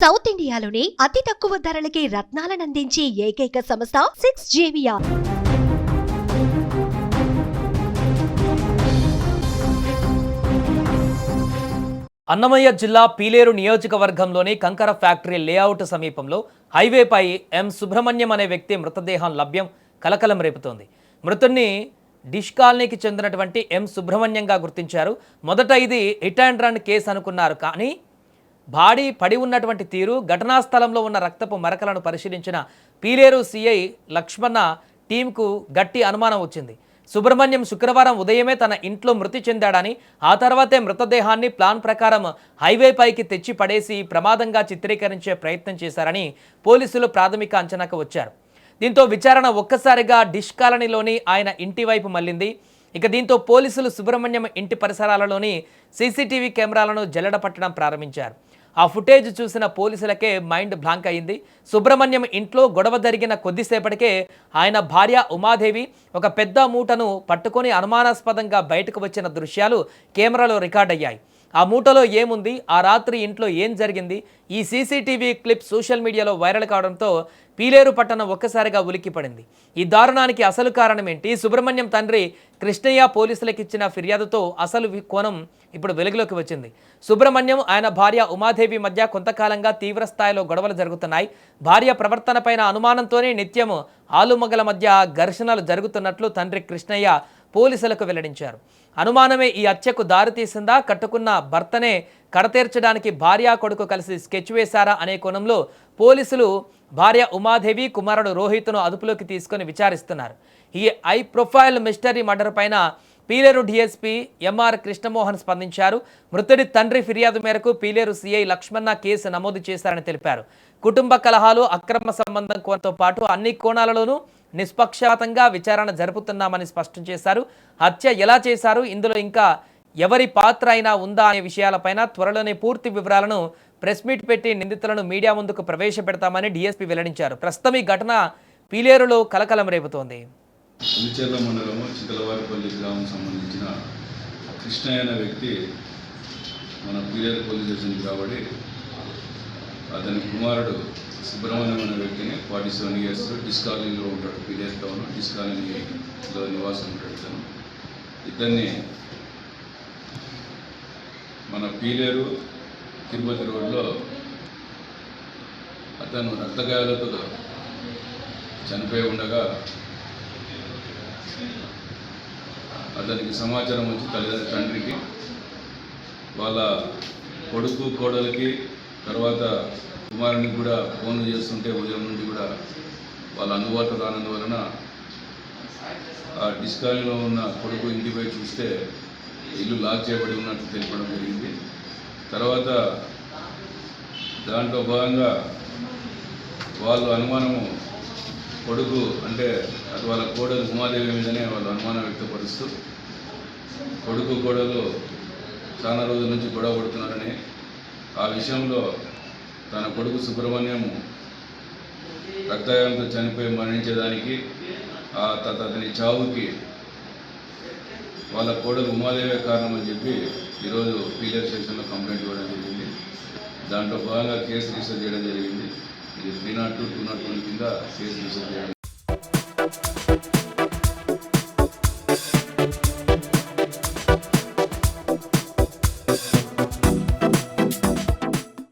South ఇండియాలోని అతి తక్కువ ధరలకి రత్నాలనందించే ఏకైక సంస్థ 6JVR. అన్నమయ్య జిల్లా పీలేరు నియోజకవర్గంలోని కంకర ఫ్యాక్టరీ లేఅవుట్ సమీపంలో హైవేపై ఎం సుబ్రహ్మణ్యం అనే వ్యక్తి మృతదేహం లభ్యం కలకలం రేపుతోంది. మృతుడిని డిష్ కాలనీకి చెందినటువంటి ఎం సుబ్రహ్మణ్యంగా గుర్తించారు. మొదట ఇది హిట్ అండ్ రన్ కేసు అనుకున్నారు. కానీ బాడీ పడి ఉన్నటువంటి తీరు, ఘటనా స్థలంలో ఉన్న రక్తపు మరకలను పరిశీలించిన పీలేరు సిఐ లక్ష్మణ టీంకు గట్టి అనుమానం వచ్చింది. సుబ్రహ్మణ్యం శుక్రవారం ఉదయమే తన ఇంట్లో మృతి చెందాడని, ఆ తర్వాతే మృతదేహాన్ని ప్లాన్ ప్రకారం హైవే పైకి తెచ్చి పడేసి ప్రమాదంగా చిత్రీకరించే ప్రయత్నం చేశారని పోలీసులు ప్రాథమిక అంచనాకు వచ్చారు. దీంతో విచారణ ఒక్కసారిగా డిష్ కాలనీలోని ఆయన ఇంటి వైపు మళ్లింది. ఇక దీంతో పోలీసులు సుబ్రహ్మణ్యం ఇంటి పరిసరాలలోని సీసీటీవీ కెమెరాలను జల్లెడపట్టడం ప్రారంభించారు. ఆ ఫుటేజ్ చూసిన పోలీసులకే మైండ్ బ్లాంక్ అయింది. సుబ్రహ్మణ్యం ఇంట్లో గొడవ జరిగిన కొద్దిసేపటికే ఆయన భార్య ఉమాదేవి ఒక పెద్ద మూటను పట్టుకొని అనుమానాస్పదంగా బయటకు వచ్చిన దృశ్యాలు కెమెరాలో రికార్డయ్యాయి. ఆ మూటలో ఏముంది, ఆ రాత్రి ఇంట్లో ఏం జరిగింది, ఈ సీసీటీవీ క్లిప్ సోషల్ మీడియాలో వైరల్ కావడంతో పీలేరు పట్టణం ఒక్కసారిగా ఉలిక్కిపడింది. ఈ దారుణానికి అసలు కారణం ఏంటి? సుబ్రహ్మణ్యం తండ్రి కృష్ణయ్య పోలీసులకు ఇచ్చిన ఫిర్యాదుతో అసలు కోణం ఇప్పుడు వెలుగులోకి వచ్చింది. సుబ్రహ్మణ్యం, ఆయన భార్య ఉమాదేవి మధ్య కొంతకాలంగా తీవ్ర స్థాయిలో గొడవలు జరుగుతున్నాయి. భార్య ప్రవర్తనపైన అనుమానంతోనే నిత్యం ఆలుమగల మధ్య ఘర్షణలు జరుగుతున్నట్లు తండ్రి కృష్ణయ్య పోలీసులకు వెల్లడించారు. అనుమానమే ఈ హత్యకు దారితీసిందా, కట్టుకున్న భర్తనే కడతీర్చడానికి భార్య కొడుకు కలిసి స్కెచ్ వేశారా అనే కోణంలో పోలీసులు భార్య ఉమాదేవి, కుమారుడు రోహిత్ను అదుపులోకి తీసుకొని విచారిస్తున్నారు. ఈ హై ప్రొఫైల్ మిస్టరీ మర్డర్ పైన పీలేరు డీఎస్పీ ఎంఆర్ కృష్ణమోహన్ స్పందించారు. మృతుడి తండ్రి ఫిర్యాదు మేరకు పీలేరు సిఐ లక్ష్మణ కేసు నమోదు చేశారని తెలిపారు. కుటుంబ కలహాలు, అక్రమ సంబంధం కోణంతో పాటు అన్ని కోణాలలోనూ నిష్పక్షపాతంగా విచారణ జరుపుతున్నామని స్పష్టం చేశారు. హత్య ఎలా చేశారు, ఇందులో ఇంకా ఎవరి పాత్ర అయినా ఉందా అనే విషయాలపైన త్వరలోనే పూర్తి వివరాలను ప్రెస్ మీట్ పెట్టి నిందితులను మీడియా ముందుకు ప్రవేశపెడతామని డీఎస్పీ వెల్లడించారు. ప్రస్తుతం ఈ ఘటన పీలేరులో కలకలం రేపుతోంది. ఉలిచెర్ల మండలము చితలవారిపల్లి గ్రామం సంబంధించిన కృష్ణయ్య అనే వ్యక్తి మన పీలేరు పోలీస్ స్టేషన్కి రాబడి అతని కుమారుడు సుబ్రహ్మణ్యం అనే వ్యక్తిని 47 years డిష్ కాలనీలో ఉంటాడు. పీలేరు టౌన్ డిష్ కాలనీలో నివాసం ఉంటాడు. ఇతన్ని మన పీలేరు తిరుపతి రోడ్లో అతను రక్తగాయాలతో చనిపోయి ఉండగా అతనికి సమాచారం వచ్చి తండ్రికి, వాళ్ళ కొడుకు కోడలికి, తర్వాత కుమారునికి కూడా ఫోన్లు చేస్తుంటే ఉదయం నుండి కూడా వాళ్ళ అందుబాటులో రానందువలన ఆ డిష్ కాలనీలో ఉన్న కొడుకు ఇంటిపై చూస్తే ఇల్లు లాక్ చేయబడి ఉన్నట్టు తెలిపడం జరిగింది. తర్వాత దాంట్లో భాగంగా వాళ్ళు అనుమానము కొడుకు అంటే అది వాళ్ళ కోడలు ఉమాదేవి మీదనే వాళ్ళు అనుమానం వ్యక్తపరుస్తూ కొడుకు కోడలు చాలా రోజుల నుంచి గొడవ పడుతున్నారని, ఆ విషయంలో తన కొడుకు సుబ్రహ్మణ్యం రక్తగాయంతో చనిపోయి మరణించేదానికి అతని చావుకి వాళ్ళ కోడలు ఉమాదేవే కారణం అని చెప్పి ఈరోజు పీలేరు స్టేషన్లో కంప్లైంట్ ఇవ్వడం జరిగింది. దాంట్లో భాగంగా కేసు రిజిస్టర్ చేయడం జరిగింది. ఇది 302, 201 కింద కేసు రిజిస్టర్ చేయడం